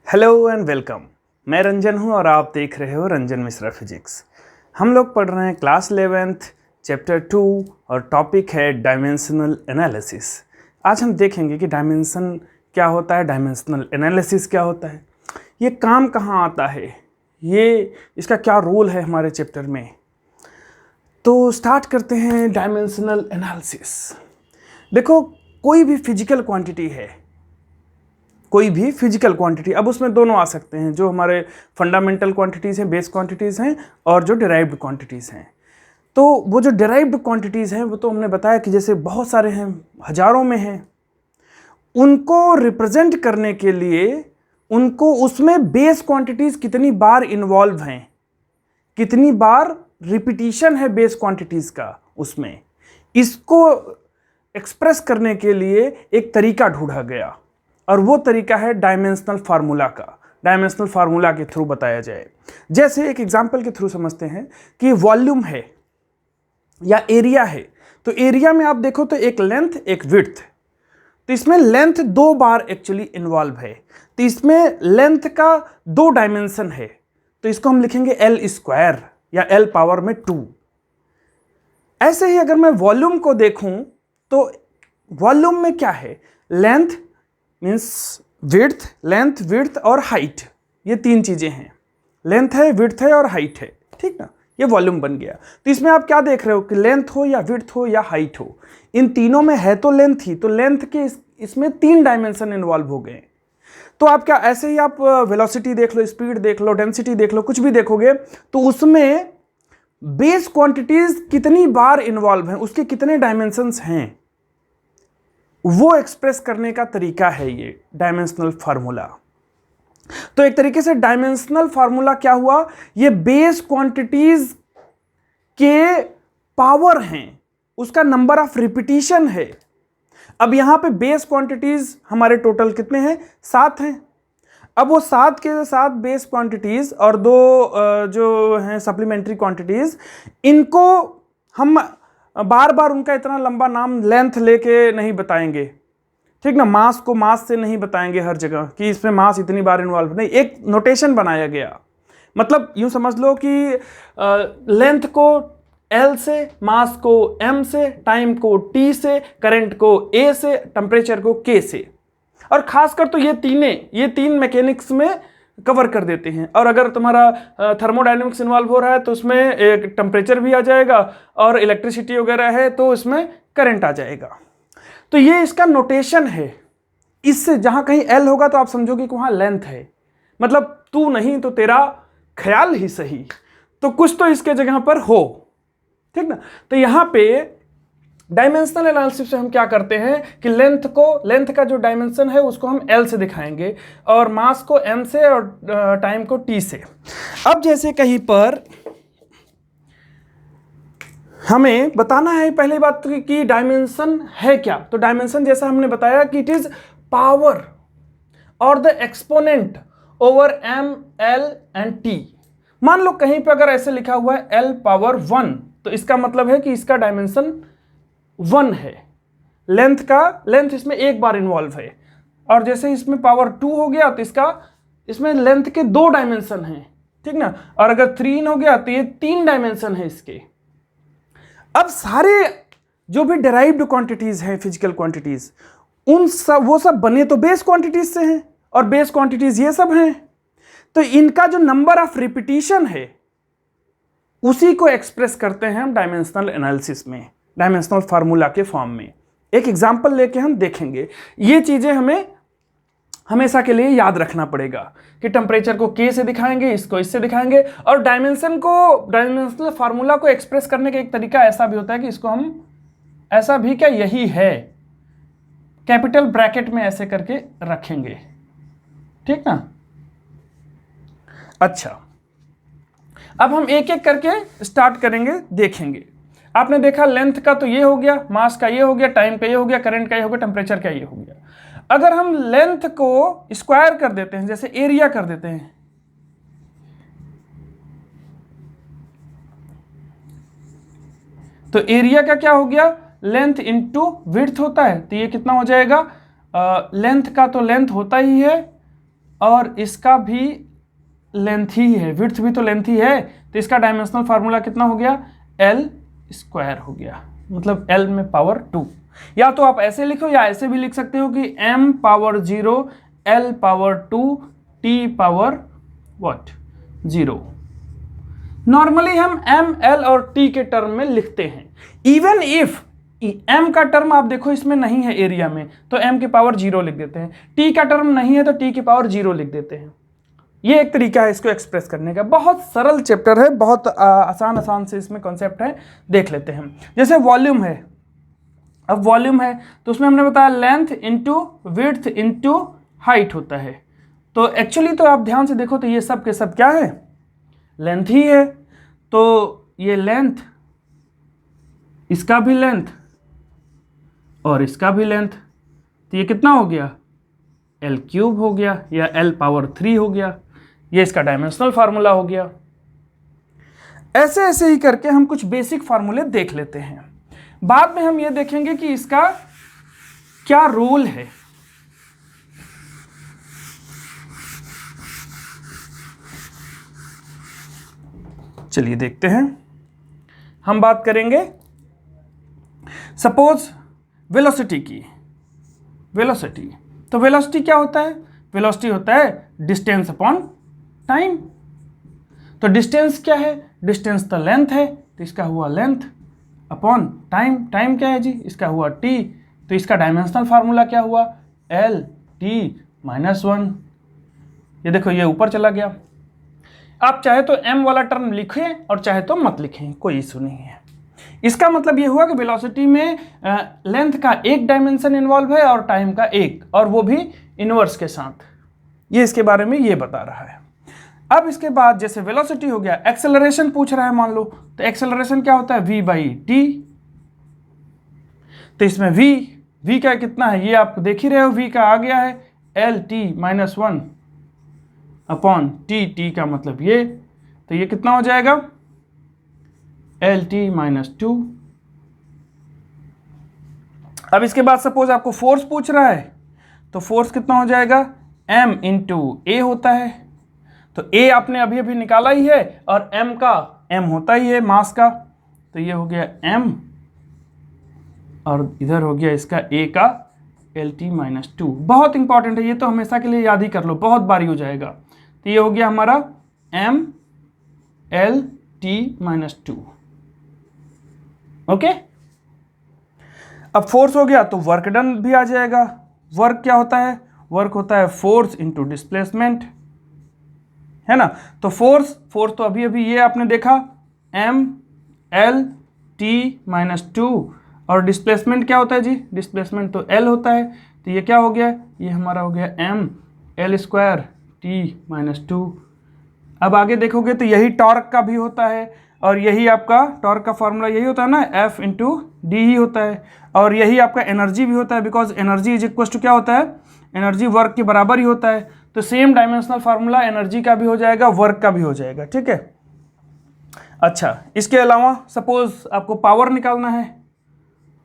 Hello and welcome. मैं रंजन हूं और आप देख रहे हो रंजन मिश्रा फिजिक्स। हम लोग पढ़ रहे हैं क्लास 11th चैप्टर 2 और टॉपिक है डायमेंशनल एनालिसिस। आज हम देखेंगे कि डायमेंशन क्या होता है, डायमेंशनल एनालिसिस क्या होता है, ये काम कहाँ आता है, ये इसका क्या रोल है हमारे चैप्टर में। तो स्टार्ट करते हैं डायमेंशनल एनालिसिस। देखो, कोई भी फिजिकल क्वांटिटी है, कोई भी फिजिकल क्वांटिटी, अब उसमें दोनों आ सकते हैं, जो हमारे फंडामेंटल क्वांटिटीज़ हैं, बेस क्वांटिटीज़ हैं, और जो डिराइव्ड क्वांटिटीज़ हैं। तो वो जो डिराइव्ड क्वांटिटीज़ हैं वो तो हमने बताया कि जैसे बहुत सारे हैं, हजारों में हैं। उनको रिप्रेजेंट करने के लिए उनको उसमें बेस क्वांटिटीज़ कितनी बार इन्वॉल्व हैं, कितनी बार रिपीटिशन है बेस क्वांटिटीज़ का उसमें, इसको एक्सप्रेस करने के लिए एक तरीका ढूंढा गया और वो तरीका है डायमेंशनल फार्मूला का। डायमेंशनल फार्मूला के थ्रू बताया जाए। जैसे एक एग्जांपल के थ्रू समझते हैं कि वॉल्यूम है या एरिया है। तो एरिया में आप देखो तो एक लेंथ एक विड्थ, तो इसमें लेंथ दो बार एक्चुअली इन्वॉल्व है। तो इसमें लेंथ का दो डायमेंशन है, तो इसको हम लिखेंगे L² या L पावर में 2। ऐसे ही अगर मैं वॉल्यूम को देखूं तो वॉल्यूम में क्या है, length means width, length width और हाइट, ये तीन चीजें हैं। लेंथ है, विड्थ है और हाइट है, ठीक ना, ये वॉल्यूम बन गया। तो इसमें आप क्या देख रहे हो कि लेंथ हो या विड्थ हो या हाइट हो, इन तीनों में है तो लेंथ ही, तो लेंथ के इसमें तीन डायमेंशन इन्वॉल्व हो गए। तो आप क्या, ऐसे ही आप वेलोसिटी देख लो, स्पीड देख लो, डेंसिटी देख लो, कुछ भी देखोगे तो उसमें बेस क्वांटिटीज कितनी बार इन्वॉल्व हैं, उसके कितने डायमेंशंस हैं, वो एक्सप्रेस करने का तरीका है ये डायमेंशनल फार्मूला। तो एक तरीके से डायमेंशनल फार्मूला क्या हुआ, ये बेस क्वांटिटीज के पावर हैं, उसका नंबर ऑफ रिपीटिशन है। अब यहां पे बेस क्वांटिटीज हमारे टोटल कितने हैं, 7 हैं। अब वो 7 के साथ बेस क्वांटिटीज और दो जो हैं सप्लीमेंट्री क्वांटिटीज, इनको हम बार बार उनका इतना लंबा नाम लेंथ लेके नहीं बताएंगे, ठीक ना। मास को मास से नहीं बताएंगे हर जगह कि इसमें मास इतनी बार इन्वॉल्व, नहीं, एक नोटेशन बनाया गया। मतलब यूं समझ लो कि लेंथ को L से, मास को M से, टाइम को T से, करंट को A से, टेम्परेचर को K से, और खासकर तो ये तीन मैकेनिक्स में कवर कर देते हैं। और अगर तुम्हारा थर्मोडायनेमिक्स इन्वॉल्व हो रहा है तो उसमें एक टेम्परेचर भी आ जाएगा, और इलेक्ट्रिसिटी वगैरह है तो इसमें करंट आ जाएगा। तो ये इसका नोटेशन है। इससे जहां कहीं L होगा तो आप समझोगे कि वहां लेंथ है, मतलब तू नहीं तो तेरा ख्याल ही सही, तो कुछ तो इसके जगह पर हो, ठीक ना। तो यहां पे डायमेंशनल एनालिसिस से हम क्या करते हैं कि लेंथ का जो डायमेंशन है उसको हम L से दिखाएंगे, और मास को M से, और टाइम को T से। अब जैसे कहीं पर हमें बताना है पहली बात कि डायमेंशन है क्या, तो डायमेंशन जैसा हमने बताया कि इट इज पावर और the exponent over M, L and T। मान लो कहीं पर अगर ऐसे लिखा हुआ है L पावर 1, तो इसका मतलब है कि इसका डायमेंशन 1 है। लेंथ इसमें एक बार इन्वॉल्व है, और जैसे इसमें पावर 2 हो गया तो इसमें लेंथ के दो डायमेंशन हैं, ठीक ना। और अगर 3 हो गया तो ये 3 डायमेंशन है इसके। अब सारे जो भी डिराइव्ड क्वांटिटीज हैं, फिजिकल क्वांटिटीज, वो सब बने तो बेस क्वांटिटीज से हैं, और बेस क्वांटिटीज ये सब हैं। तो इनका जो नंबर ऑफ रिपीटिशन है उसी को एक्सप्रेस करते हैं हम डायमेंशनल एनालिसिस में, डायमेंशनल फार्मूला के फॉर्म में। एक एग्जांपल लेके हम देखेंगे। ये चीजें हमें हमेशा के लिए याद रखना पड़ेगा कि टेम्परेचर को K से दिखाएंगे, इसको इससे दिखाएंगे, और डायमेंशनल फार्मूला को एक्सप्रेस करने का एक तरीका ऐसा भी होता है कि इसको हम ऐसा भी क्या, यही है, कैपिटल ब्रैकेट में ऐसे करके रखेंगे, ठीक ना। अच्छा, अब हम एक एक करके स्टार्ट करेंगे, देखेंगे। आपने देखा लेंथ का तो ये हो गया, मास का ये हो गया, टाइम का ये हो गया, करंट का ये हो गया, टेम्परेचर का ये हो गया। अगर हम लेंथ को स्क्वायर कर देते हैं, जैसे एरिया कर देते हैं, तो एरिया का क्या हो गया, लेंथ इंटू विड्थ होता है, तो ये कितना हो जाएगा, लेंथ का तो लेंथ होता ही है, और इसका भी लेंथ ही है, विड्थ भी तो लेंथ ही है, तो इसका डायमेंशनल फार्मूला कितना हो गया, L स्क्वायर हो गया, मतलब L में पावर 2। या तो आप ऐसे लिखो या ऐसे भी लिख सकते हो कि m power 0 L power 2 T power what 0। Normally हम m L और T के टर्म में लिखते हैं। इवन इफ m का टर्म आप देखो इसमें नहीं है एरिया में, तो m की पावर 0 लिख देते हैं, t का टर्म नहीं है तो t की पावर 0 लिख देते हैं। ये एक तरीका है इसको एक्सप्रेस करने का। बहुत सरल चैप्टर है, बहुत आसान से इसमें कॉन्सेप्ट है, देख लेते हैं। जैसे वॉल्यूम है, अब वॉल्यूम है तो उसमें हमने बताया length into width into height होता है। तो एक्चुअली तो आप ध्यान से देखो तो ये सब के सब क्या है, लेंथ ही है। तो ये लेंथ, इसका भी लेंथ और इसका भी लेंथ, तो ये कितना हो गया, L क्यूब हो गया या L पावर 3 हो गया। ये इसका डायमेंशनल फार्मूला हो गया। ऐसे ऐसे ही करके हम कुछ बेसिक फार्मूले देख लेते हैं। बाद में हम ये देखेंगे कि इसका क्या रोल है। चलिए देखते हैं। हम बात करेंगे सपोज वेलोसिटी की। वेलोसिटी, तो वेलोसिटी क्या होता है, वेलोसिटी होता है डिस्टेंस अपॉन टाइम। तो डिस्टेंस क्या है, डिस्टेंस तो लेंथ है, तो इसका हुआ लेंथ अपॉन टाइम। टाइम क्या है जी, इसका हुआ t, तो इसका डायमेंशनल फार्मूला क्या हुआ, L t माइनस 1। ये देखो ये ऊपर चला गया। आप चाहे तो m वाला टर्म लिखें और चाहे तो मत लिखें, कोई इशू नहीं है। इसका मतलब ये हुआ कि वेलोसिटी में लेंथ का एक डायमेंशन इन्वॉल्व है और टाइम का एक, और वो भी इनवर्स के साथ। ये इसके बारे में ये बता रहा है। अब इसके बाद जैसे वेलोसिटी हो गया, एक्सेलरेशन पूछ रहा है मान लो, तो एक्सेलरेशन क्या होता है, v बाई टी। तो इसमें v का कितना है ये आप देख ही रहे हो, v का आ गया है L t minus 1 upon t का मतलब ये, तो ये कितना हो जाएगा L t माइनस 2। अब इसके बाद सपोज आपको फोर्स पूछ रहा है, तो फोर्स कितना हो जाएगा, m इंटू ए होता है। तो a आपने अभी अभी निकाला ही है और m का m होता ही है मास का, तो ये हो गया m और इधर हो गया इसका a का L t माइनस 2। बहुत इंपॉर्टेंट है ये, तो हमेशा के लिए याद ही कर लो, बहुत बारी हो जाएगा। तो ये हो गया हमारा m L t minus 2। Okay, अब फोर्स हो गया तो वर्क डन भी आ जाएगा। वर्क क्या होता है, वर्क होता है फोर्स इंटू डिस्प्लेसमेंट, है ना। तो फोर्स तो अभी अभी ये आपने देखा m L t माइनस 2, और डिस्प्लेसमेंट क्या होता है जी, डिस्प्लेसमेंट तो L होता है। तो ये क्या हो गया, ये हमारा हो गया m L square t minus 2। अब आगे देखोगे तो यही टॉर्क का भी होता है, और यही आपका टॉर्क का फॉर्मूला यही होता है ना, F इंटू डी ही होता है। और यही आपका एनर्जी भी होता है, because energy is equal to क्या होता है, एनर्जी वर्क के बराबर ही होता है। तो सेम डायमेंशनल फार्मूला एनर्जी का भी हो जाएगा, वर्क का भी हो जाएगा, ठीक है। अच्छा, इसके अलावा सपोज आपको पावर निकालना है,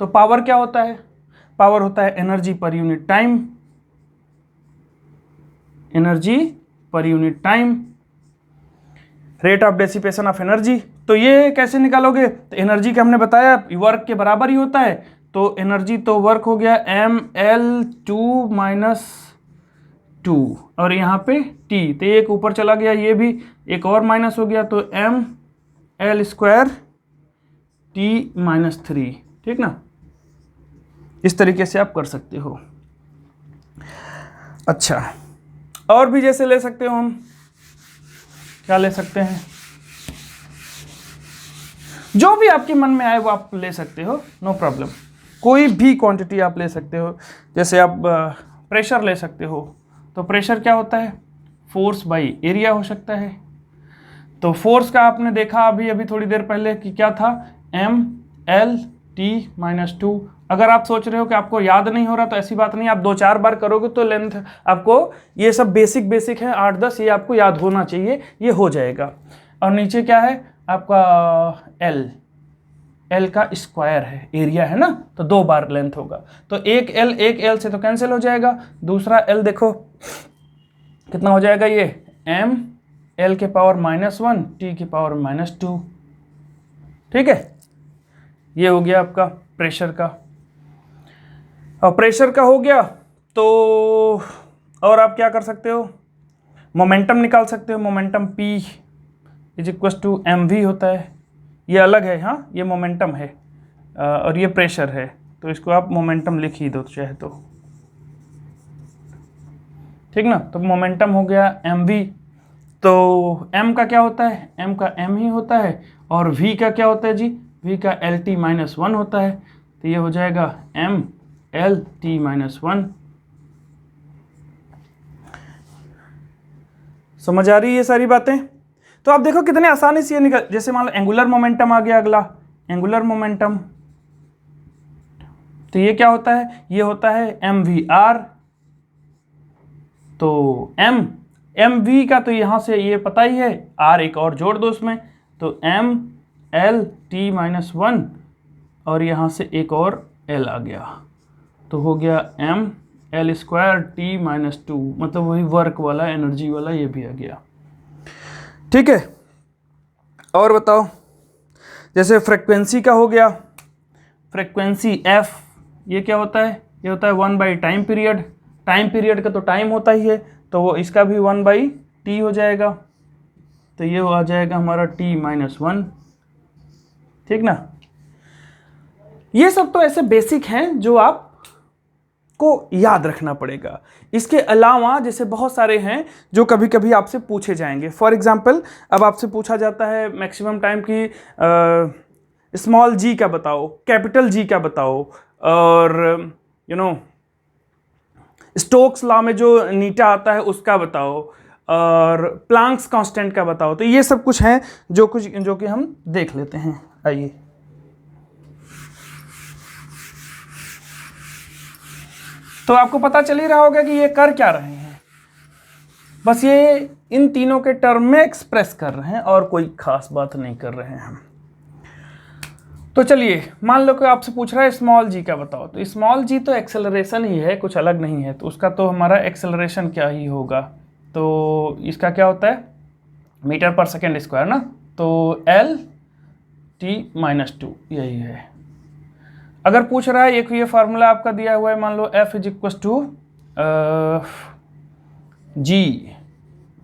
तो पावर क्या होता है, पावर होता है energy per unit time, energy per unit time, rate of dissipation of energy. तो ये कैसे निकालोगे, तो एनर्जी का हमने बताया वर्क के बराबर ही होता है, तो एनर्जी तो वर्क हो गया m L 2 माइनस 2, और यहाँ पे t, तो एक ऊपर चला गया, ये भी एक और माइनस हो गया, तो m L square t minus 3, ठीक ना। इस तरीके से आप कर सकते हो। अच्छा, और भी जैसे ले सकते हो हम, क्या ले सकते हैं, जो भी आपके मन में आए वो आप ले सकते हो, नो प्रॉब्लम। कोई भी क्वांटिटी आप ले सकते हो। जैसे आप प्रेशर ले सकते हो, तो प्रेशर क्या होता है, फोर्स बाई एरिया हो सकता है। तो फोर्स का आपने देखा अभी अभी थोड़ी देर पहले कि क्या था, m L t माइनस 2। अगर आप सोच रहे हो कि आपको याद नहीं हो रहा, तो ऐसी बात नहीं, आप 2-4 बार करोगे तो लेंथ आपको, ये सब बेसिक है 8-10, ये आपको याद होना चाहिए, ये हो जाएगा। और नीचे क्या है आपका L का स्क्वायर है, एरिया है ना, तो 2 बार लेंथ होगा। तो एक L से तो कैंसिल हो जाएगा, दूसरा L देखो कितना हो जाएगा ये m l के पावर -1 t के पावर -2। ठीक है, ये हो गया आपका प्रेशर का। और प्रेशर का हो गया तो और आप क्या कर सकते हो, मोमेंटम निकाल सकते हो। मोमेंटम P = mv होता है, ये अलग है, हाँ ये मोमेंटम है और ये प्रेशर है, तो इसको आप मोमेंटम लिख ही दो चाहे तो, ठीक ना। तो मोमेंटम हो गया mv, तो m का क्या होता है, m का m ही होता है, और v का क्या होता है जी, v का LT-1 होता है, तो ये हो जाएगा m LT-1। समझ आ रही है ये सारी बातें। तो आप देखो कितने आसानी से ये निकल, जैसे मान लो एंगुलर मोमेंटम आ गया, अगला एंगुलर मोमेंटम, तो ये क्या होता है, ये होता है mvr। तो mv का तो यहां से ये पता ही है, r एक और जोड़ दो उसमें, तो m LT-1 और यहां से एक और l आ गया, तो हो गया m L² T-2, मतलब वही वर्क वाला, एनर्जी वाला, ये भी आ गया। ठीक है, और बताओ, जैसे फ्रीक्वेंसी का हो गया, फ्रीक्वेंसी f, ये क्या होता है, ये होता है 1/टाइम पीरियड। टाइम पीरियड का तो टाइम होता ही है, तो वो इसका भी 1/t हो जाएगा, तो ये आ जाएगा हमारा T-1। ठीक ना। ये सब तो ऐसे बेसिक हैं जो आप को याद रखना पड़ेगा। इसके अलावा जैसे बहुत सारे हैं जो कभी कभी आपसे पूछे जाएंगे। फॉर एग्जांपल, अब आपसे पूछा जाता है मैक्सिमम टाइम की स्मॉल जी का बताओ, कैपिटल जी का बताओ, और स्टोक्स लॉ में जो नीटा आता है उसका बताओ, और प्लांक्स कांस्टेंट का बताओ। तो ये सब कुछ है जो कि हम देख लेते हैं। आइए, तो आपको पता चल ही रहा होगा कि ये कर क्या रहे हैं, बस ये इन तीनों के टर्म में एक्सप्रेस कर रहे हैं और कोई खास बात नहीं कर रहे हैं हम। तो चलिए, मान लो कि आपसे पूछ रहा है स्मॉल जी का बताओ, तो स्मॉल जी तो एक्सेलरेशन ही है, कुछ अलग नहीं है, तो उसका तो हमारा एक्सेलरेशन क्या ही होगा, तो इसका क्या होता है मीटर/सेकंड ना, तो LT-2 यही है। अगर पूछ रहा है एक ये फार्मूला आपका दिया हुआ है, मान लो F = G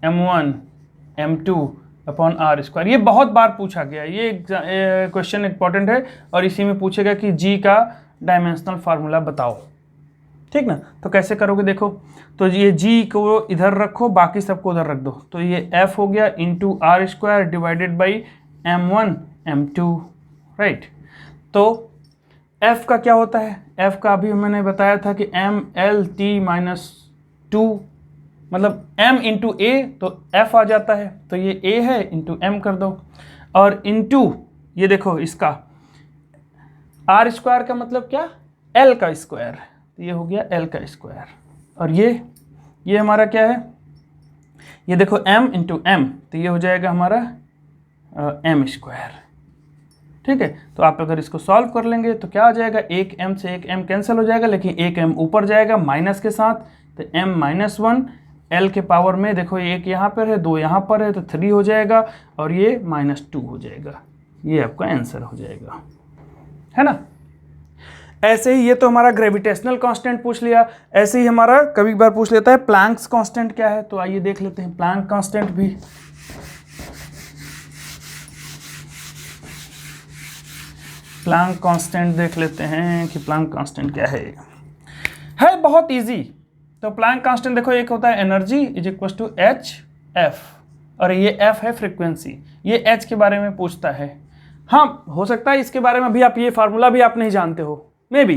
m1m2/r²। ये बहुत बार पूछा गया, ये क्वेश्चन इंपॉर्टेंट है, और इसी में पूछेगा कि G का डायमेंशनल फार्मूला बताओ। ठीक ना, तो कैसे करोगे देखो, तो ये G को इधर रखो, बाकी सबको उधर रख दो, तो ये F हो गया × r²/m1m2, राइट। तो F का क्या होता है, F का अभी मैंने बताया था कि mLT-2, मतलब m × a, तो F आ जाता है, तो ये a है × m कर दो, और इंटू ये देखो इसका r² का मतलब क्या, l का स्क्वायर, तो ये हो गया l का स्क्वायर, और ये हमारा क्या है, ये देखो m × m, तो ये हो जाएगा हमारा m²। ठीक है, तो आप अगर इसको सॉल्व कर लेंगे तो क्या आ जाएगा, एक m से एक m कैंसिल हो जाएगा, लेकिन एक m ऊपर जाएगा माइनस के साथ, तो m-1 l के पावर में, देखो एक यहाँ पर है, 2 यहाँ पर है, तो 3 हो जाएगा, और ये -2 हो जाएगा। ये आपका आंसर हो जाएगा, है ना। ऐसे ही ये तो हमारा ग्रेविटेशनल कांस्टेंट पूछ लिया, ऐसे ही हमारा कभी बार पूछ लेता है प्लैंक्स कांस्टेंट क्या है, तो आइए देख लेते हैं प्लैंक कांस्टेंट भी। प्लैंक कांस्टेंट देख लेते हैं कि प्लैंक कांस्टेंट क्या है बहुत इजी। तो प्लैंक कांस्टेंट देखो, एक होता है एनर्जी = hf, और ये f है फ्रीक्वेंसी, ये h के बारे में पूछता है। हाँ, हो सकता है इसके बारे में भी आप ये फार्मूला भी आप नहीं जानते हो, मे बी,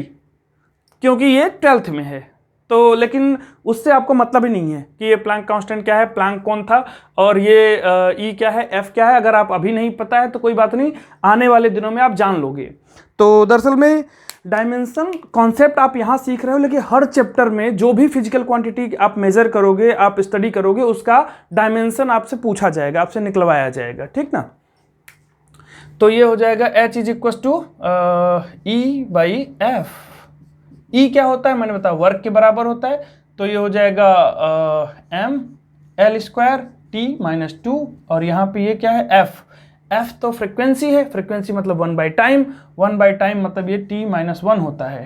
क्योंकि ये 12th में है, तो लेकिन उससे आपको मतलब ही नहीं है कि ये प्लैंक कांस्टेंट क्या है, प्लैंक कौन था, और ये E क्या है, F क्या है। अगर आप अभी नहीं पता है तो कोई बात नहीं, आने वाले दिनों में आप जान लोगे। तो दरअसल में डायमेंशन कॉन्सेप्ट आप यहाँ सीख रहे हो, लेकिन हर चैप्टर में जो भी फिजिकल क्वांटिटी आप मेजर करोगे, आप स्टडी करोगे, उसका डायमेंशन आपसे पूछा जाएगा, आपसे निकलवाया जाएगा, ठीक ना। तो ये हो जाएगा H = E/F। E क्या होता है मैंने बताया, वर्क के बराबर होता है, तो ये हो जाएगा m L square T minus 2 और यहाँ पे ये क्या है एफ, एफ तो फ्रिक्वेंसी है, फ्रिक्वेंसी मतलब 1/टाइम, 1/टाइम मतलब ये t माइनस 1 होता है,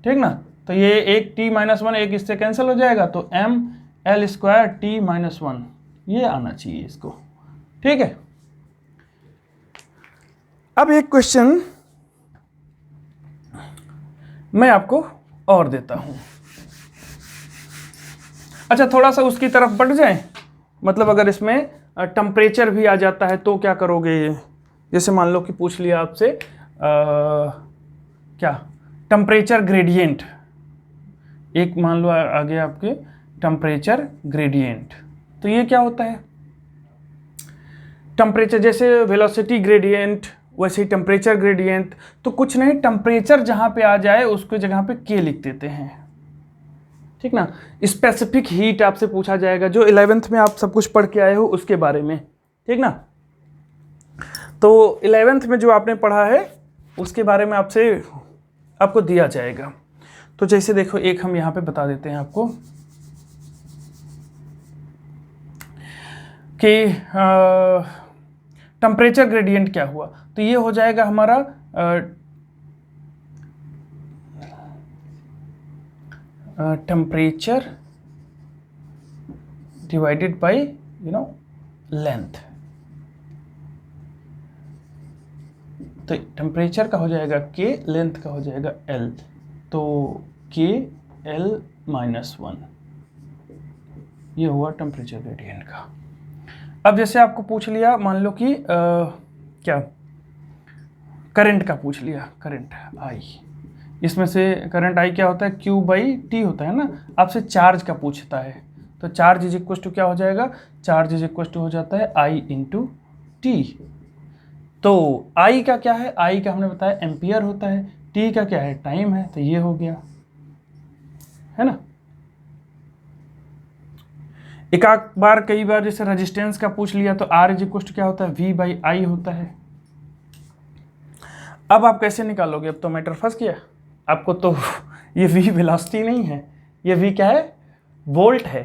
ठीक ना। तो ये एक t माइनस 1 एक इससे कैंसिल हो जाएगा, तो m L square T minus 1 ये आना चाहिए इसको, ठीक है। अब एक क्वेश्चन मैं आपको और देता हूं, अच्छा थोड़ा सा उसकी तरफ बढ़ जाए, मतलब अगर इसमें टेम्परेचर भी आ जाता है तो क्या करोगे, जैसे मान लो कि पूछ लिया आपसे क्या टेम्परेचर ग्रेडियंट, एक मान लो आ गया आपके टेम्परेचर ग्रेडियंट, तो ये क्या होता है, टेम्परेचर जैसे वेलोसिटी ग्रेडियंट वैसे ही टेम्परेचर ग्रेडियंट, तो कुछ नहीं, टेम्परेचर जहाँ पे आ जाए उसके जगह पे के लिख देते हैं, ठीक ना। स्पेसिफिक हीट आपसे पूछा जाएगा, जो 11th में आप सब कुछ पढ़ के आए हो उसके बारे में, ठीक ना। तो 11th में जो आपने पढ़ा है उसके बारे में आपको दिया जाएगा। तो जैसे देखो एक हम यहाँ पे बता देते हैं आपको कि टेम्परेचर ग्रेडियंट क्या हुआ, तो ये हो जाएगा हमारा टेम्परेचर डिवाइडेड बाय लेंथ, तो टेम्परेचर का हो जाएगा के, लेंथ का हो जाएगा एल, तो के एल माइनस 1 ये हुआ टेम्परेचर ग्रेडियंट का। अब जैसे आपको पूछ लिया मान लो कि क्या करंट का पूछ लिया, करंट आई, इसमें से करंट आई क्या होता है, Q बाई टी होता है ना, आपसे चार्ज का पूछता है, तो चार्ज इज इक्वल टू क्या हो जाएगा, चार्ज इज इक्वल टू हो जाता है I इंटू टी। तो I का क्या है, I का हमने बताया एम्पियर होता है, T का क्या है, टाइम है, तो ये हो गया, है ना। एक बार कई बार जैसे रेजिस्टेंस का पूछ लिया तो R इज इक्वल टू क्या होता है, V बाई आई होता है। अब आप कैसे निकालोगे, अब तो मैटर फंस गया आपको, तो ये V वेलोसिटी नहीं है, ये V क्या है, वोल्ट है,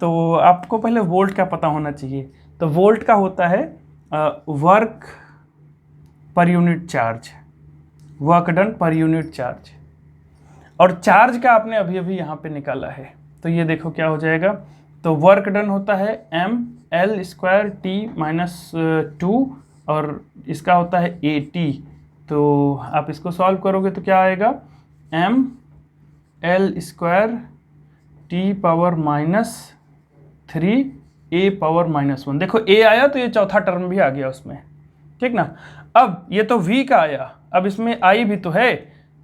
तो आपको पहले वोल्ट का पता होना चाहिए। तो वोल्ट का होता है work per unit charge, work done per unit charge, और चार्ज का आपने अभी अभी यहाँ पे निकाला है, तो ये देखो क्या हो जाएगा, तो वर्क डन होता है m L square T minus 2 और इसका होता है ए टी, तो आप इसको सॉल्व करोगे तो क्या आएगा, m L square T power minus 3 ए पावर माइनस 1, देखो a आया तो ये चौथा टर्म भी आ गया उसमें, ठीक ना। अब ये तो v का आया, अब इसमें i भी तो है,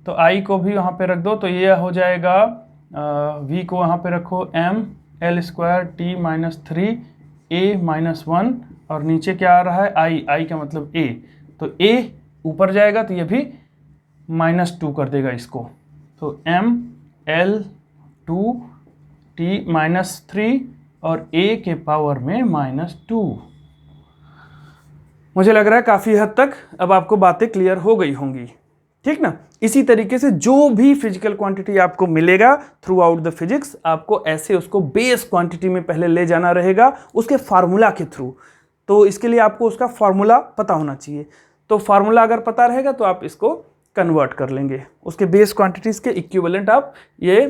तो i को भी वहाँ पे रख दो, तो ये हो जाएगा v को वहाँ पे रखो m L square T minus 3 ए माइनस 1 और नीचे क्या आ रहा है, i का मतलब a, तो a ऊपर जाएगा तो ये भी -2 कर देगा इसको, तो m एल 2 टी माइनस 3 और a के पावर में -2। मुझे लग रहा है काफ़ी हद तक अब आपको बातें क्लियर हो गई होंगी, ठीक ना। इसी तरीके से जो भी फिजिकल क्वांटिटी आपको मिलेगा थ्रू आउट द फिजिक्स, आपको ऐसे उसको बेस क्वांटिटी में पहले ले जाना रहेगा उसके फार्मूला के थ्रू, तो इसके लिए आपको उसका फार्मूला पता होना चाहिए, तो फार्मूला अगर पता रहेगा तो आप इसको कन्वर्ट कर लेंगे, उसके बेस क्वांटिटीज़ के इक्विवेलेंट आप ये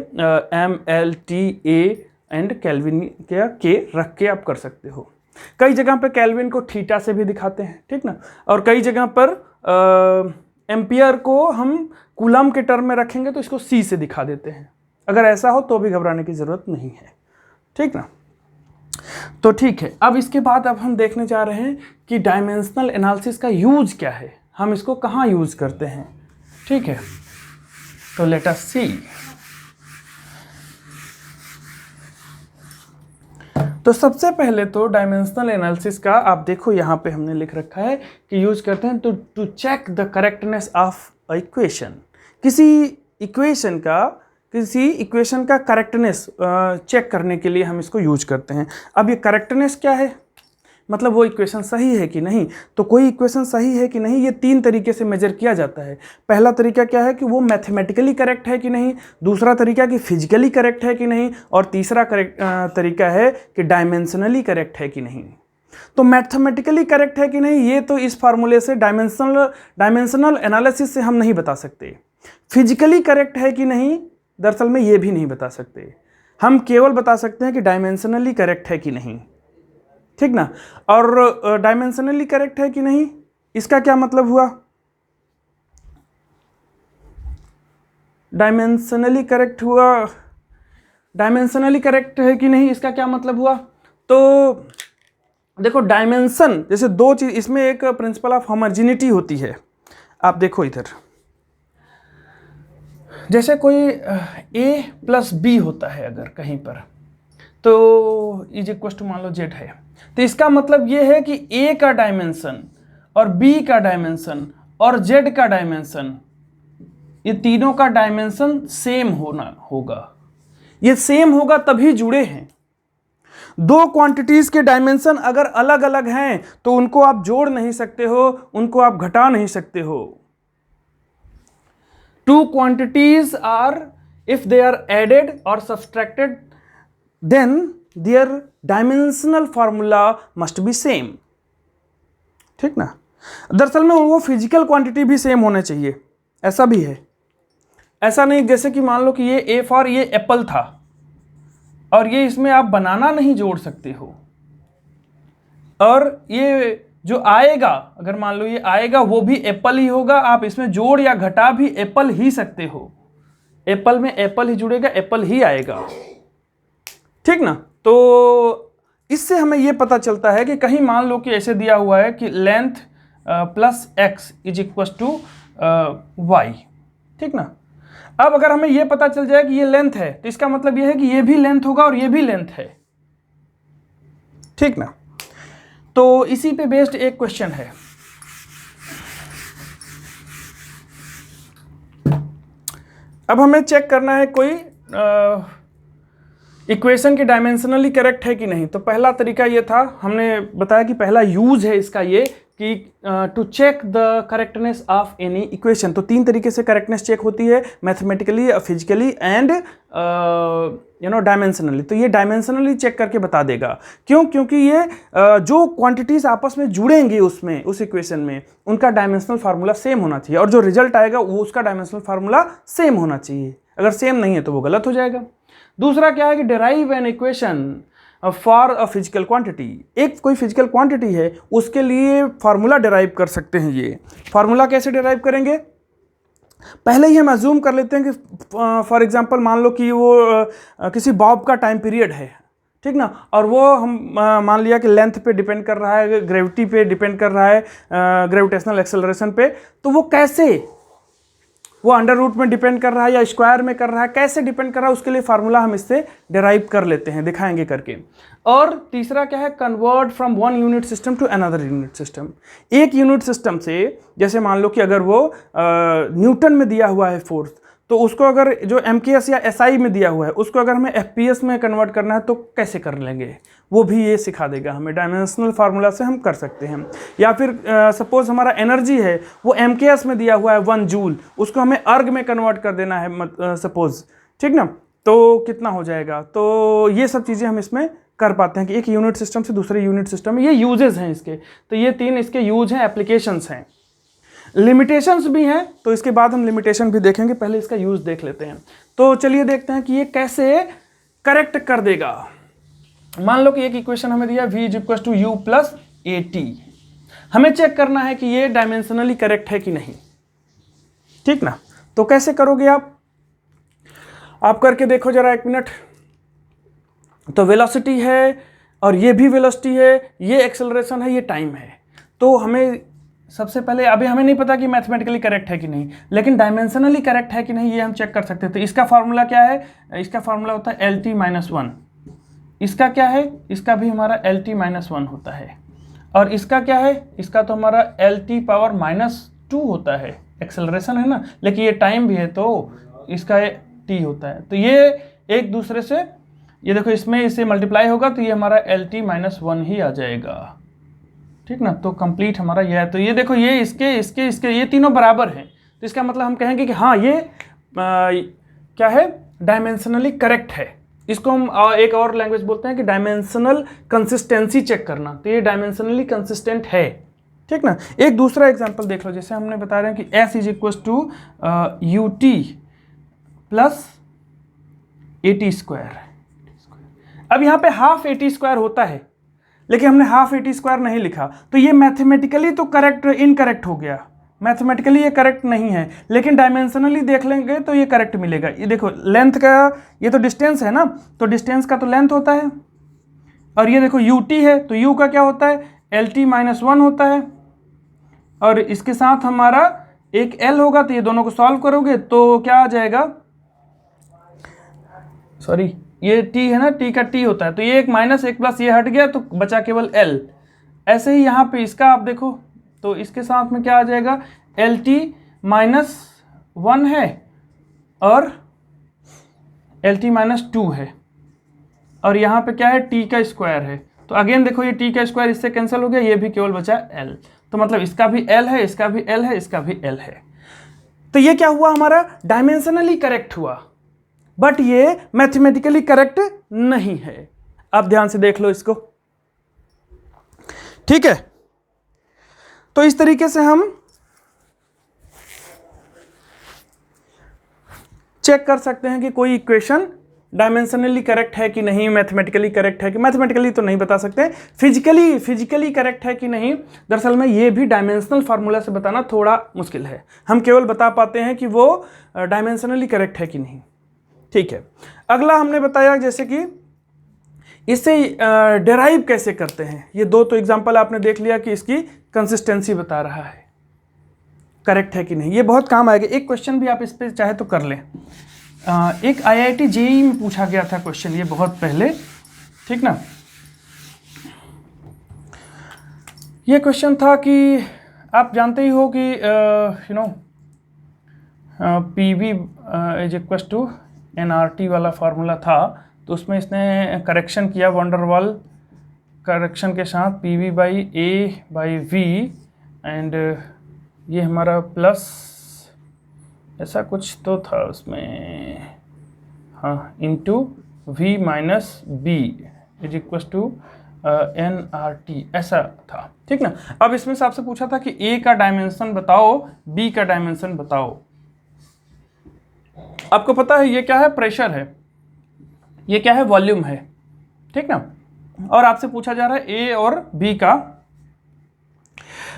M L T A and kelvin के रख के आप कर सकते हो। कई जगह पर केल्विन को थीटा से भी दिखाते हैं, ठीक ना, और कई जगह पर एम्पियर को हम कूलम के टर्म में रखेंगे तो इसको सी से दिखा देते हैं, अगर ऐसा हो तो भी घबराने की ज़रूरत नहीं है, ठीक ना। तो ठीक है, अब इसके बाद अब हम देखने जा रहे हैं कि डायमेंशनल एनालिसिस का यूज क्या है, हम इसको कहाँ यूज करते हैं, ठीक है। तो लेट अस सी। तो सबसे पहले तो डायमेंशनल एनालिसिस का आप देखो यहाँ पे हमने लिख रखा है कि यूज करते हैं to check the correctness of a equation, किसी इक्वेशन का करेक्टनेस चेक करने के लिए हम इसको यूज करते हैं। अब ये करेक्टनेस क्या है, मतलब वो इक्वेशन सही है कि नहीं। तो कोई इक्वेशन सही है कि नहीं ये 3 तरीके से मेजर किया जाता है। पहला तरीका क्या है कि वो मैथमेटिकली करेक्ट है कि नहीं, दूसरा तरीका कि फिजिकली करेक्ट है कि नहीं, और तीसरा तरीका है कि डायमेंशनली करेक्ट है कि नहीं। तो मैथमेटिकली करेक्ट है कि नहीं ये तो इस फार्मूले से डायमेंशनल एनालिसिस से हम नहीं बता सकते। फिजिकली करेक्ट है कि नहीं दरअसल में ये भी नहीं बता सकते, हम केवल बता सकते हैं कि डायमेंशनली करेक्ट है कि नहीं, ठीक ना। और डायमेंशनली करेक्ट है कि नहीं इसका क्या मतलब हुआ, डायमेंशनली करेक्ट हुआ, डायमेंशनली करेक्ट है कि नहीं इसका क्या मतलब हुआ। तो देखो डायमेंशन जैसे दो चीज, इसमें एक प्रिंसिपल ऑफ होमोजेनिटी होती है। आप देखो इधर जैसे कोई a प्लस बी होता है अगर कहीं पर, तो इज इक्वल टू मान लो z है, तो इसका मतलब ये है कि a का डायमेंशन और b का डायमेंशन और z का डायमेंशन, ये तीनों का डायमेंशन सेम होगा। ये सेम होगा तभी जुड़े हैं। दो क्वांटिटीज के डायमेंशन अगर अलग अलग हैं तो उनको आप जोड़ नहीं सकते हो, उनको आप घटा नहीं सकते हो। Two quantities are, if they are added or subtracted, then their dimensional formula must be same, ठीक ना। दरअसल में वो फिजिकल क्वांटिटी भी सेम होने चाहिए, ऐसा भी है। ऐसा नहीं जैसे कि मान लो कि ये ए फॉर ये एप्पल था और ये इसमें आप बनाना नहीं जोड़ सकते हो, और ये जो आएगा अगर मान लो ये आएगा वो भी एप्पल ही होगा, आप इसमें जोड़ या घटा भी एप्पल ही सकते हो। एप्पल में एप्पल ही जुड़ेगा, एप्पल ही आएगा, ठीक ना। तो इससे हमें ये पता चलता है कि कहीं मान लो कि ऐसे दिया हुआ है कि length plus X is equal to Y, ठीक ना। अब अगर हमें ये पता चल जाए कि ये लेंथ है तो इसका मतलब ये है कि ये भी लेंथ होगा और ये भी लेंथ है, ठीक ना। तो इसी पे बेस्ड एक क्वेश्चन है। अब हमें चेक करना है कोई इक्वेशन की डायमेंशनली करेक्ट है कि नहीं। तो पहला तरीका ये था, हमने बताया कि पहला यूज है इसका ये कि to check the correctness of any equation. तो 3 तरीके से करेक्टनेस चेक होती है, मैथमेटिकली, फिजिकली एंड डायमेंशनली। तो ये डायमेंशनली चेक करके बता देगा। क्यों? क्योंकि ये जो क्वांटिटीज आपस में जुड़ेंगी उसमें, उस इक्वेशन में, उनका डायमेंशनल फार्मूला सेम होना चाहिए, और जो रिजल्ट आएगा वो उसका डायमेंशनल फार्मूला सेम होना चाहिए। अगर सेम नहीं है तो वो गलत हो जाएगा। दूसरा क्या है कि derive an equation for a physical quantity. एक कोई फिजिकल क्वांटिटी है उसके लिए फार्मूला डिराइव कर सकते हैं। ये फार्मूला कैसे डिराइव करेंगे, पहले ही हम अज्यूम कर लेते हैं कि फॉर एग्जांपल मान लो कि वो किसी बॉब का टाइम पीरियड है, ठीक ना, और वो हम मान लिया कि लेंथ पे डिपेंड कर रहा है, ग्रेविटी पे डिपेंड कर रहा है, ग्रेविटेशनल एक्सेलरेशन पे। तो वो कैसे, वो अंडर रूट में डिपेंड कर रहा है या स्क्वायर में कर रहा है, कैसे डिपेंड कर रहा है, उसके लिए फार्मूला हम इससे डिराइव कर लेते हैं, दिखाएंगे करके। और तीसरा क्या है, convert from one unit system to another unit system. एक यूनिट सिस्टम से, जैसे मान लो कि अगर वो न्यूटन में दिया हुआ है फोर्स, तो उसको अगर जो MKS या SI में दिया हुआ है उसको अगर हमें FPS में कन्वर्ट करना है तो कैसे कर लेंगे, वो भी ये सिखा देगा हमें। डायमेंशनल फार्मूला से हम कर सकते हैं। या फिर सपोज हमारा एनर्जी है वो MKS में दिया हुआ है 1 जूल, उसको हमें अर्ग में कन्वर्ट कर देना है सपोज, ठीक ना, तो कितना हो जाएगा। तो ये सब चीज़ें हम इसमें कर पाते हैं कि एक यूनिट सिस्टम से दूसरे यूनिट सिस्टम में। ये यूजेस हैं इसके, तो ये 3 इसके यूज हैं, एप्लीकेशंस हैं। लिमिटेशंस भी हैं, तो इसके बाद हम लिमिटेशन भी देखेंगे, पहले इसका यूज देख लेते हैं। तो चलिए देखते हैं कि ये कैसे करेक्ट कर देगा। मान लो कि एक इक्वेशन हमें दिया v is equal to u plus AT। हमें चेक करना है कि ये डायमेंशनली करेक्ट है कि नहीं, ठीक ना। तो कैसे करोगे आप करके देखो जरा 1 मिनट। तो वेलोसिटी है और ये भी वेलोसिटी है, ये एक्सेलरेशन है, ये टाइम है। तो हमें सबसे पहले, अभी हमें नहीं पता कि मैथमेटिकली करेक्ट है कि नहीं, लेकिन डायमेंशनली करेक्ट है कि नहीं ये हम चेक कर सकते हैं। तो इसका फार्मूला क्या है, इसका फार्मूला होता है LT-1। इसका क्या है, इसका भी हमारा LT-1 होता है। और इसका क्या है, इसका तो हमारा LT⁻⁻2 होता है, एक्सेलरेशन है ना, लेकिन ये टाइम भी है तो इसका T होता है। तो ये एक दूसरे से, ये देखो इसमें इससे मल्टीप्लाई होगा तो ये हमारा LT-1 ही आ जाएगा, ठीक ना। तो कंप्लीट हमारा ये है। तो ये देखो, ये इसके ये तीनों बराबर हैं, तो इसका मतलब हम कहेंगे कि हाँ ये क्या है, डायमेंशनली करेक्ट है। इसको हम एक और लैंग्वेज बोलते हैं कि डायमेंशनल कंसिस्टेंसी चेक करना। तो ये डायमेंशनली कंसिस्टेंट है, ठीक ना। एक दूसरा एग्जांपल देख लो, जैसे हमने बता रहे हैं कि s is equal to U T plus A T square. अब यहाँ पे हाफ ए टी स्क्वायर होता है, लेकिन हमने हाफ ए टी स्क्वायर नहीं लिखा, तो ये मैथमेटिकली तो करेक्ट इनकरेक्ट हो गया। मैथमेटिकली ये करेक्ट नहीं है, लेकिन डायमेंशनली देख लेंगे तो ये करेक्ट मिलेगा। ये देखो लेंथ का, ये तो डिस्टेंस है ना, तो डिस्टेंस का तो लेंथ होता है। और ये देखो यू टी है, तो यू का क्या होता है, एल टी माइनस वन होता है। और इसके साथ हमारा एक एल होगा, तो ये दोनों को सॉल्व करोगे तो क्या आ जाएगा, सॉरी ये t है ना, t का t होता है, तो ये एक माइनस एक प्लस ये हट गया, तो बचा केवल l। ऐसे ही यहाँ पे इसका आप देखो, तो इसके साथ में क्या आ जाएगा, एल टी माइनस वन है और एल टी माइनस टू है, और यहाँ पे क्या है, t का स्क्वायर है। तो अगेन देखो ये t का स्क्वायर इससे कैंसिल हो गया, ये भी केवल बचा l। तो मतलब इसका भी l है, इसका भी l है, इसका भी l है। तो ये क्या हुआ, हमारा डायमेंशनली करेक्ट हुआ, बट ये मैथमेटिकली करेक्ट नहीं है। अब ध्यान से देख लो इसको, ठीक है। तो इस तरीके से हम चेक कर सकते हैं कि कोई इक्वेशन डायमेंशनली करेक्ट है कि नहीं, मैथमेटिकली करेक्ट है कि, मैथमेटिकली तो नहीं बता सकते, फिजिकली करेक्ट है कि नहीं। दरअसल में ये भी डायमेंशनल फार्मूला से बताना थोड़ा मुश्किल है, हम केवल बता पाते हैं कि वो डायमेंशनली करेक्ट है कि नहीं, ठीक है। अगला हमने बताया जैसे कि इसे डेराइव कैसे करते हैं। ये दो तो एग्जांपल आपने देख लिया कि इसकी कंसिस्टेंसी बता रहा है, करेक्ट है कि नहीं, ये बहुत काम आएगा। एक क्वेश्चन भी आप इस पर चाहे तो कर लें, एक IIT JEE में पूछा गया था क्वेश्चन, ये बहुत पहले, ठीक ना। ये क्वेश्चन था कि आप जानते ही हो कि PV is equal to NRT वाला फार्मूला था, तो उसमें इसने करेक्शन किया, वंडरवाल करेक्शन के साथ PV by A by V, and ये हमारा प्लस ऐसा कुछ तो था उसमें, हाँ, into V minus B is equal to NRT, ऐसा था, ठीक ना। अब इसमें से आपसे पूछा था कि A का डायमेंशन बताओ, B का डायमेंशन बताओ। आपको पता है ये क्या है, प्रेशर है, ये क्या है, वॉल्यूम है, ठीक ना। और आपसे पूछा जा रहा है A और B का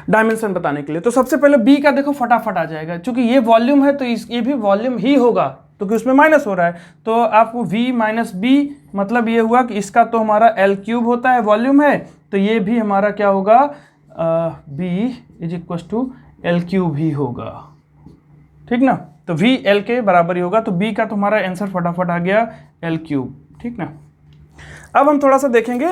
डायमेंशन बताने के लिए। तो सबसे पहले B का देखो फटाफट आ जाएगा, क्योंकि ये वॉल्यूम है तो ये भी वॉल्यूम ही होगा, तो कि उसमें माइनस हो रहा है, तो आपको V माइनस B, मतलब ये हुआ कि इसका तो हमारा L क्यूब होता है, वॉल्यूम है, तो ये भी हमारा क्या होगा, B is equal to L cube ही होगा, ठीक ना। तो V L के बराबर ही होगा, तो B का तो हमारा आंसर फटाफट आ गया L क्यूब, ठीक ना। अब हम थोड़ा सा देखेंगे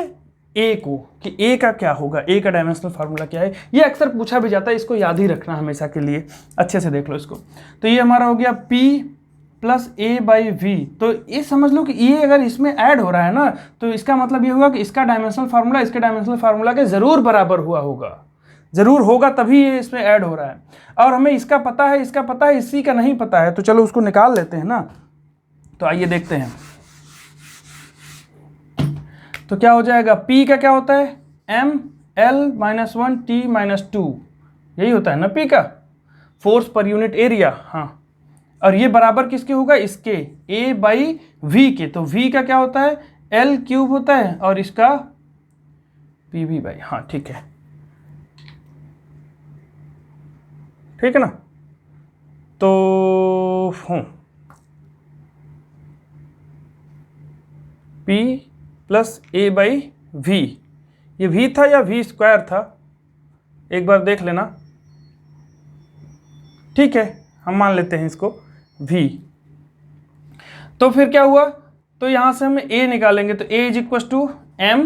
A को कि A का क्या होगा, A का डायमेंशनल फार्मूला क्या है। ये अक्सर पूछा भी जाता है, इसको याद ही रखना हमेशा के लिए, अच्छे से देख लो इसको। तो ये हमारा हो गया P plus A by V, तो ये समझ लो कि ये अगर इसमें ऐड हो रहा है ना, तो इसका मतलब ये होगा कि इसका डायमेंशनल फार्मूला इसके डायमेंशनल फार्मूला के ज़रूर बराबर हुआ होगा, ज़रूर होगा, तभी ये इसमें ऐड हो रहा है। और हमें इसका पता है, इसका पता है, इसी का नहीं पता है, तो चलो उसको निकाल लेते हैं ना। तो आइए देखते हैं, तो क्या हो जाएगा, P का क्या होता है, M L minus one T minus two, यही होता है ना P का, फोर्स पर यूनिट एरिया, हाँ। और ये बराबर किसके होगा, इसके A बाई V के, तो V का क्या होता है, L क्यूब होता है, और इसका PV बाई, हाँ ठीक है, ठीक है ना। तो P plus A by V, ये V था या V स्क्वायर था, एक बार देख लेना, ठीक है, हम मान लेते हैं इसको V। तो फिर क्या हुआ, तो यहाँ से हम A निकालेंगे, तो A is equal to M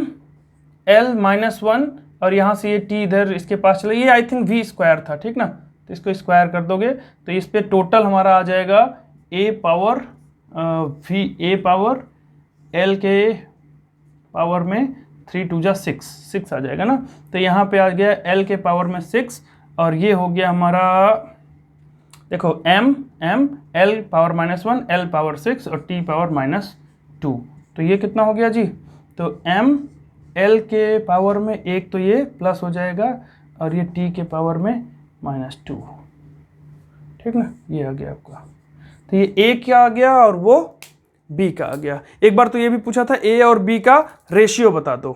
L minus one, और यहाँ से ये T इधर इसके पास चले, ये आई थिंक V स्क्वायर था, ठीक ना। तो इसको स्क्वायर कर दोगे तो इस पे टोटल हमारा आ जाएगा A power V, A power L के पावर में 3 2 जा 6 आ जाएगा ना। तो यहाँ पे आ गया l के पावर में 6 और ये हो गया हमारा, देखो m l power -1 l power 6 और t पावर -2। तो ये कितना हो गया जी, तो m l के पावर में 1 तो ये प्लस हो जाएगा और ये t के पावर में -2, ठीक ना। ये आ गया आपका, तो ये a क्या आ गया और वो b का आ गया। एक बार तो ये भी पूछा था a और b का रेशियो बता दो,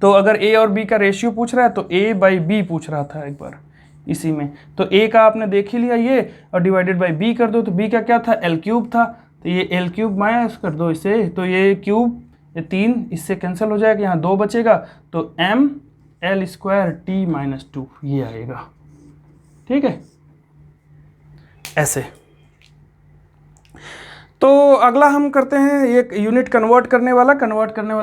तो अगर a और b का रेशियो पूछ रहा है तो a/b पूछ रहा था एक बार इसी में। तो a का आपने देख ही लिया ये, और डिवाइडेड बाय b कर दो, तो b का क्या था, l³ था, तो ये l³ माइनस कर दो इसे, तो ये क्यूब, ये 3 इससे कैंसिल हो जाएगा, यहाँ 2 बचेगा, तो m l² t -2 ये आएगा, ठीक है ऐसे। तो अगला हम करते हैं एक यूनिट कन्वर्ट करने वाला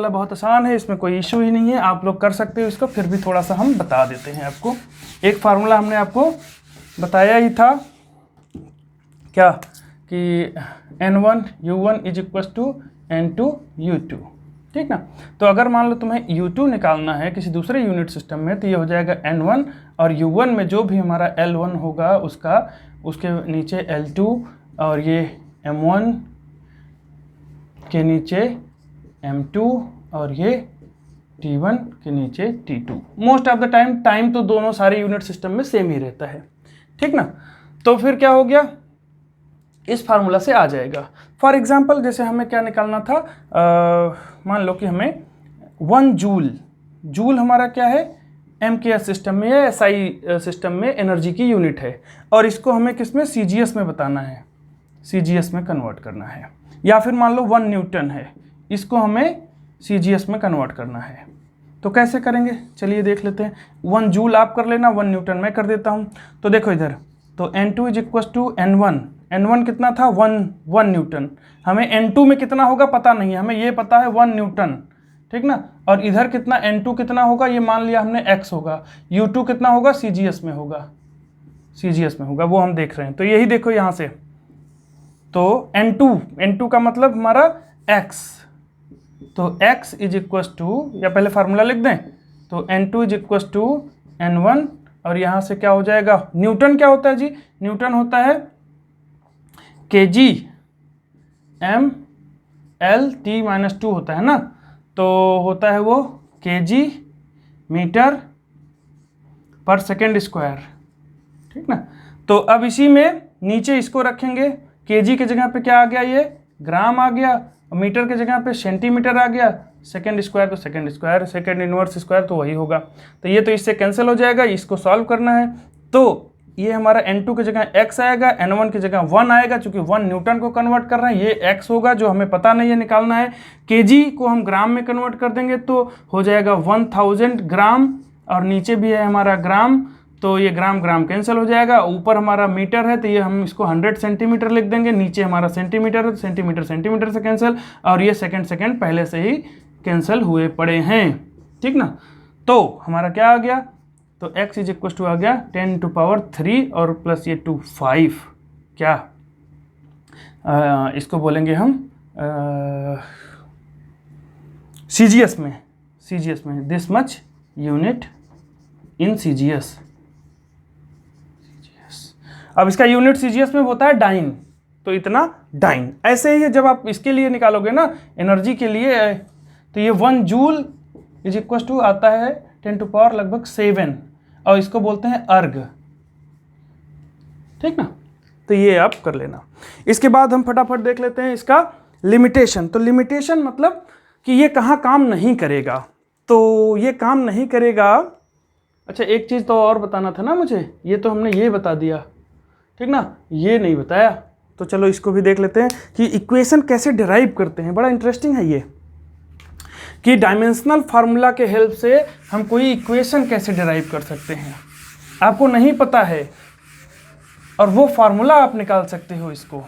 बहुत आसान है, इसमें कोई इशू ही नहीं है, आप लोग कर सकते हो इसको, फिर भी थोड़ा सा हम बता देते हैं आपको। एक फार्मूला हमने आपको बताया ही था क्या, कि n1 u1 = n2 u2, ठीक ना। तो अगर मान लो तुम्हें u2 निकालना है किसी दूसरे यूनिट सिस्टम में, तो ये हो जाएगा n1 और u1 में जो भी हमारा l1 होगा उसके नीचे l2 और ये m1 के नीचे m2 और ये t1 के नीचे t2। Most of the time तो दोनों सारे यूनिट सिस्टम में सेम ही रहता है, ठीक ना। तो फिर क्या हो गया, इस फार्मूला से आ जाएगा। फॉर एग्जांपल जैसे हमें क्या निकालना था, मान लो कि हमें 1 जूल हमारा क्या है, MKS सिस्टम में या SI सिस्टम में एनर्जी की यूनिट है, और इसको हमें किस में, CGS में बताना है, CGS में कन्वर्ट करना है। या फिर मान लो 1 न्यूटन है, इसको हमें CGS में कन्वर्ट करना है। तो कैसे करेंगे, चलिए देख लेते हैं। 1 जूल आप कर लेना, 1 न्यूटन मैं कर देता हूँ। तो देखो इधर, तो n2 = n1 कितना था, 1 न्यूटन। हमें n2 में कितना होगा पता नहीं है, हमें ये पता है 1 न्यूटन, ठीक ना। और इधर कितना n2 कितना होगा, ये मान लिया हमने x होगा, u2 कितना होगा, CGS में होगा, वो हम देख रहे हैं। तो यही देखो यहाँ से, तो n2 का मतलब हमारा x, तो x = या पहले फार्मूला लिख दें, तो n2 = n1 और यहाँ से क्या हो जाएगा, न्यूटन क्या होता है जी, न्यूटन होता है kg m l t -2 होता है ना, तो होता है वो kg m/s², ठीक ना। तो अब इसी में नीचे इसको रखेंगे, kg के जगह पे क्या आ गया, ये ग्राम आ गया, मीटर के जगह पे सेंटीमीटर आ गया, सेकंड² तो सेकंड इनवर्स स्क्वायर तो वही होगा। तो ये तो इससे कैंसिल हो जाएगा, इसको सॉल्व करना है। तो ये हमारा n2 की जगह x आएगा, n1 की जगह 1 आएगा, चूंकि 1 न्यूटन को कन्वर्ट कर रहे हैं, ये x होगा जो हमें पता नहीं है, निकालना है। kg को हम ग्राम में कन्वर्ट कर देंगे तो हो जाएगा 1000 ग्राम, और नीचे भी है हमारा ग्राम, तो ये ग्राम कैंसिल हो जाएगा। ऊपर हमारा मीटर है तो ये हम इसको 100 सेंटीमीटर लिख देंगे, नीचे हमारा सेंटीमीटर है तो सेंटीमीटर से कैंसिल, और ये सेकंड पहले से ही कैंसिल हुए पड़े हैं, ठीक ना। तो हमारा क्या आ गया, तो x = आ गया 10⁻³ और प्लस ये 5, क्या इसको बोलेंगे हम CGS में this much unit in CGS। अब इसका यूनिट CGS में होता है डाइन, तो इतना डाइन। ऐसे ही जब आप इसके लिए निकालोगे ना एनर्जी के लिए, तो ये 1 जूल = आता है 10⁻7 और इसको बोलते हैं अर्ग, ठीक ना। तो ये आप कर लेना। इसके बाद हम फटाफट देख लेते हैं इसका लिमिटेशन। तो लिमिटेशन मतलब कि ये कहाँ काम नहीं करेगा, तो ये काम नहीं करेगा। अच्छा एक चीज़ तो और बताना था ना मुझे, ये तो हमने ये बता दिया, ठीक ना, ये नहीं बताया। तो चलो इसको भी देख लेते हैं कि इक्वेशन कैसे डिराइव करते हैं। बड़ा इंटरेस्टिंग है ये, कि डायमेंशनल फार्मूला के हेल्प से हम कोई इक्वेशन कैसे डिराइव कर सकते हैं। आपको नहीं पता है और वो फार्मूला आप निकाल सकते हो इसको।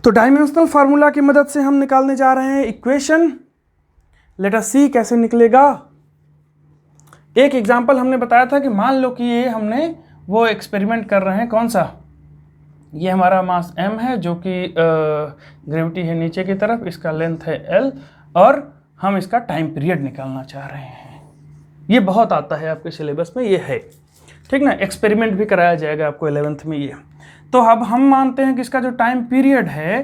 तो डायमेंशनल फार्मूला की मदद से हम निकालने जा रहे हैं इक्वेशन। लेट अस सी कैसे निकलेगा। एक एग्जांपल हमने बताया था कि मान लो कि ये हमने वो एक्सपेरिमेंट कर रहे हैं, कौन सा, ये हमारा मास m है जो कि ग्रेविटी है नीचे की तरफ, इसका लेंथ है l और हम इसका टाइम पीरियड निकालना चाह रहे हैं। ये बहुत आता है आपके सिलेबस में, ये है ठीक ना, एक्सपेरिमेंट भी कराया जाएगा आपको 11th में ये। तो अब हम मानते हैं कि इसका जो टाइम पीरियड है,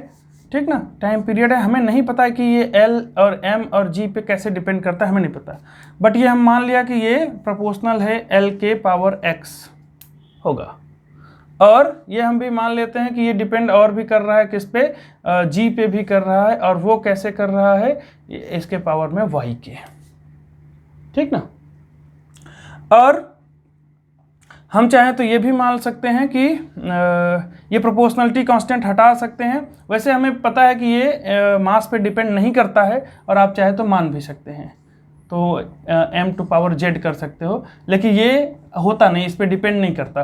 ठीक ना, टाइम पीरियड है, हमें नहीं पता कि ये L और M और G पे कैसे डिपेंड करता है, हमें नहीं पता, बट ये हम मान लिया कि ये प्रोपोर्शनल है L के पावर x होगा। और ये हम भी मान लेते हैं कि ये डिपेंड और भी कर रहा है किस पे, G पे भी कर रहा है, और वो कैसे कर रहा है, इसके पावर में y के, ठीक ना। और हम चाहें तो ये भी मान सकते हैं कि ये प्रोपोर्शनलिटी कांस्टेंट हटा सकते हैं। वैसे हमें पता है कि ये मास पे डिपेंड नहीं करता है, और आप चाहे तो मान भी सकते हैं, तो m टू पावर z कर सकते हो, लेकिन ये होता नहीं, इस पे डिपेंड नहीं करता।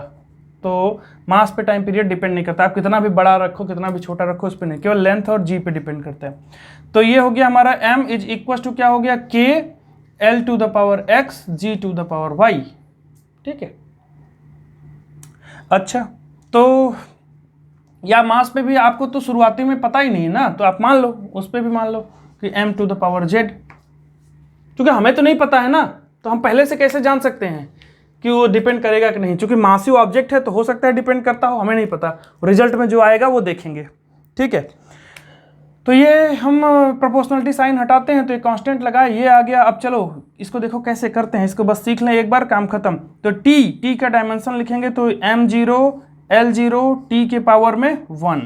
तो मास पे टाइम पीरियड डिपेंड नहीं करता, आप कितना भी बड़ा रखो कितना भी छोटा रखो उस पर नहीं, केवल लेंथ और g पे डिपेंड करता है। तो ये हो गया हमारा m इज इक्वल टू क्या हो गया, k l to the power x g to the power y, ठीक है। अच्छा, तो या मास पे भी आपको तो शुरुआती में पता ही नहीं है ना, तो आप मान लो, उस पे भी मान लो कि m to the power z, क्योंकि हमें तो नहीं पता है ना, तो हम पहले से कैसे जान सकते हैं कि वो डिपेंड करेगा कि नहीं, क्योंकि मासिव ऑब्जेक्ट है तो हो सकता है डिपेंड करता हो, हमें नहीं पता, रिजल्ट में जो आएगा वो देखेंगे, ठीक है। तो ये हम प्रोपोर्शनलिटी साइन हटाते हैं तो ये कांस्टेंट लगाए, ये आ गया। अब चलो इसको देखो कैसे करते हैं, इसको बस सीख लें एक बार, काम खत्म। तो t का डायमेंशन लिखेंगे तो m0 l0 t के पावर में 1,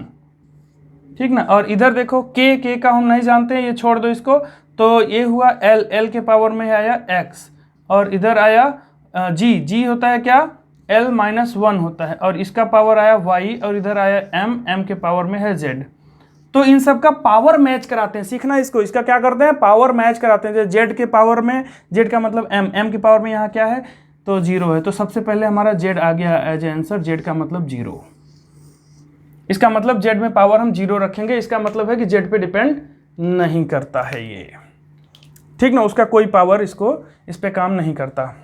ठीक ना। और इधर देखो k का हम नहीं जानते हैं, ये छोड़ दो इसको, तो ये हुआ l के पावर में आया x, और इधर आया g होता है क्या, l-1 होता है, और इसका पावर आया y, और इधर आया m के पावर में है z। तो इन सब का पावर मैच कराते हैं, सीखना इसको, इसका क्या करते हैं, पावर मैच कराते हैं। जेड के पावर में, जेड का मतलब m के पावर में यहाँ क्या है, तो 0 है, तो सबसे पहले हमारा z आ गया एज ए आंसर, z का मतलब 0। इसका मतलब z में पावर हम 0 रखेंगे, इसका मतलब है कि z पे डिपेंड नहीं करता है ये, ठीक ना, उसका कोई पावर इसको इस पे काम नहीं करता,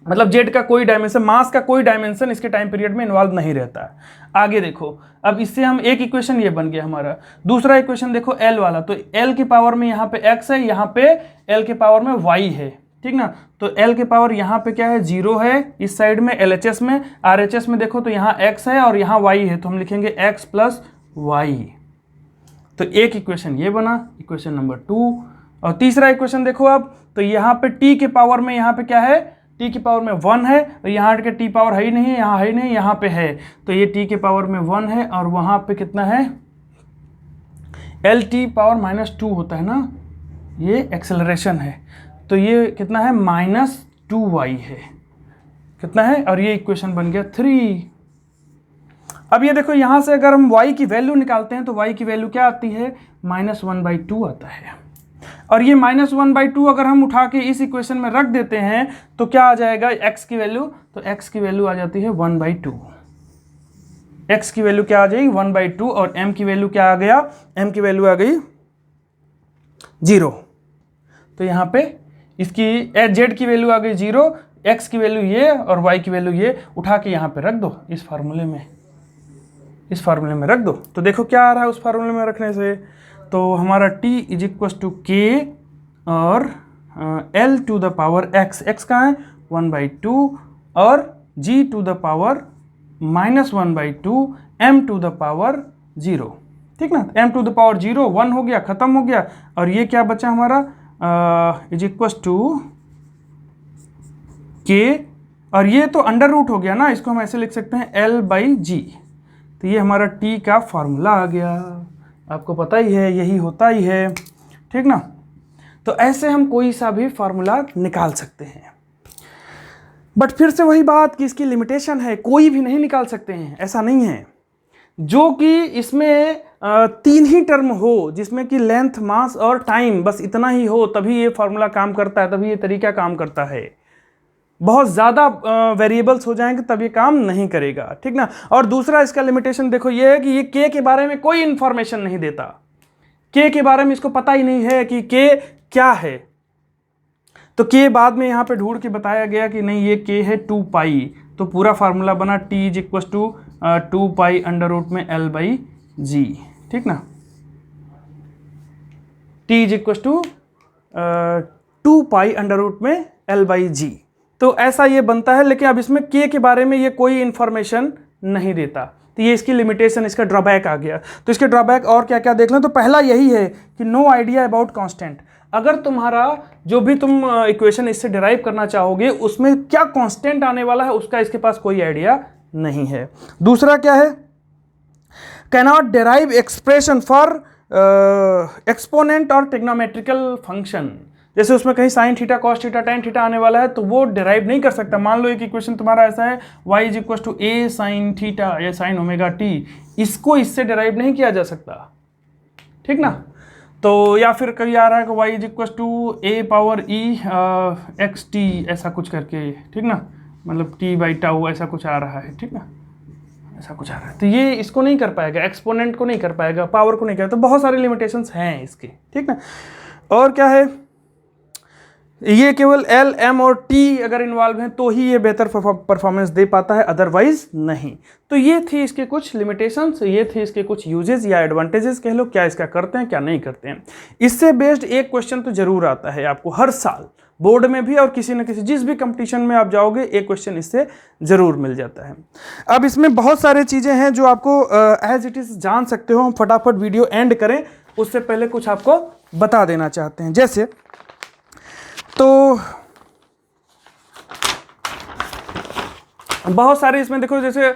मतलब जेड का कोई डायमेंशन, मास का कोई डायमेंशन इसके टाइम पीरियड में इन्वॉल्व नहीं रहता है। आगे देखो, अब इससे हम एक इक्वेशन ये बन गया हमारा। दूसरा इक्वेशन देखो एल वाला, तो एल के पावर में यहाँ पे x है, यहाँ पे एल के पावर में y है, ठीक ना। तो एल के पावर यहाँ पे क्या है, 0 है इस साइड में, LHS में, RHS में देखो तो यहाँ x है और यहाँ y है, तो हम लिखेंगे x प्लस y। तो एक इक्वेशन ये बना, इक्वेशन नंबर 2। और तीसरा इक्वेशन देखो अब, तो यहाँ पे t के पावर में यहाँ पे क्या है, t की पावर में 1 है, और यहाँ के t पावर है ही नहीं है, यहाँ है ही नहीं, यहाँ पे है, तो ये t के पावर में 1 है, और वहाँ पे कितना है, lt पावर -2 होता है ना, ये एक्सेलरेशन है, तो ये कितना है, -2y है, कितना है, और ये इक्वेशन बन गया 3। अब ये देखो यहाँ से अगर हम y की वैल्यू निकालते हैं तो y की वैल्यू क्या आती है, -1/2 आता है, और ये -1/2 अगर हम उठा के इस इक्वेशन में रख देते हैं तो क्या आ जाएगा, x की वैल्यू, तो x की वैल्यू आ जाती है 1/2, x की वैल्यू क्या आ जाएगी 1/2, और m की वैल्यू क्या आ गया, m की वैल्यू आ गई 0। तो यहाँ पे इसकी z की वैल्यू आ गई 0, x की वैल्यू ये और y की वैल्यू ये, उठा के यहाँ पे रख दो इस फार्मूले में, इस फार्मूले में रख दो। तो देखो क्या आ रहा है उस फार्मूले में रखने से, तो हमारा t is equal to k और l to the power x, x कहाँ है 1/2, और g to the power -1/2, m to the power 0, ठीक ना। m टू द पावर 0 1 हो गया, खत्म हो गया, और ये क्या बचा हमारा, इज इक्वल टू k, और ये तो अंडर रूट हो गया ना, इसको हम ऐसे लिख सकते हैं l/g। तो ये हमारा t का फार्मूला आ गया, आपको पता ही है यही होता ही है, ठीक ना। तो ऐसे हम कोई सा भी फार्मूला निकाल सकते हैं, बट फिर से वही बात कि इसकी लिमिटेशन है, कोई भी नहीं निकाल सकते हैं, ऐसा नहीं है। जो कि इसमें 3 ही टर्म हो, जिसमें कि लेंथ, मास और टाइम, बस इतना ही हो, तभी ये फार्मूला काम करता है, तभी ये तरीका काम करता है। बहुत ज़्यादा वेरिएबल्स हो जाएंगे तब ये काम नहीं करेगा, ठीक ना। और दूसरा इसका लिमिटेशन देखो ये है कि ये k के बारे में कोई इंफॉर्मेशन नहीं देता, k के बारे में इसको पता ही नहीं है कि k क्या है। तो k बाद में यहाँ पे ढूंढ के बताया गया कि नहीं ये k है 2 पाई, तो पूरा फार्मूला बना t is equal to 2 pi under root में L बाई जी, ठीक ना। T is equal to 2 pi under root में L बाई जी। तो ऐसा ये बनता है, लेकिन अब इसमें K के बारे में ये कोई इंफॉर्मेशन नहीं देता, तो ये इसकी लिमिटेशन, इसका ड्रॉबैक आ गया। तो इसके ड्रॉबैक और क्या क्या देख लें, तो पहला यही है कि नो आइडिया अबाउट कांस्टेंट। अगर तुम्हारा जो भी तुम इक्वेशन इससे डिराइव करना चाहोगे उसमें क्या कांस्टेंट आने वाला है उसका इसके पास कोई आइडिया नहीं है। दूसरा क्या है, cannot derive expression for exponent और ट्रिग्नोमेट्रिकल फंक्शन। जैसे उसमें कहीं sine theta cos theta tan theta आने वाला है तो वो डिराइव नहीं कर सकता। मान लो एक इक्वेशन तुम्हारा ऐसा है y is equal to A sine theta या साइन ओमेगा टी, इसको इससे डिराइव नहीं किया जा सकता, ठीक ना। तो या फिर कभी आ रहा है कि y is equal to A power E X T, ऐसा कुछ करके, ठीक ना, मतलब t बाई टाउ ऐसा कुछ आ रहा है, ठीक ना, ऐसा कुछ आ रहा है। तो ये इसको नहीं कर पाएगा, एक्सपोनेंट को नहीं कर पाएगा, पावर को नहीं कर, तो बहुत सारे लिमिटेशंस हैं इसके, ठीक ना। और क्या है, ये केवल L, M और T अगर इन्वॉल्व हैं तो ही ये बेहतर परफॉर्मेंस दे पाता है, अदरवाइज नहीं। तो ये थी इसके कुछ लिमिटेशंस, ये थे इसके कुछ यूजेस या एडवांटेजेस कह लो, क्या इसका करते हैं क्या नहीं करते हैं। इससे बेस्ड एक क्वेश्चन तो जरूर आता है आपको हर साल, बोर्ड में भी और किसी न किसी जिस भी कंपटीशन में आप जाओगे एक क्वेश्चन इससे जरूर मिल जाता है। अब इसमें बहुत सारे चीज़ें हैं जो आपको एज इट इज़ जान सकते हो। हम फटाफट वीडियो एंड करें उससे पहले कुछ आपको बता देना चाहते हैं। जैसे तो बहुत सारे इसमें देखो, जैसे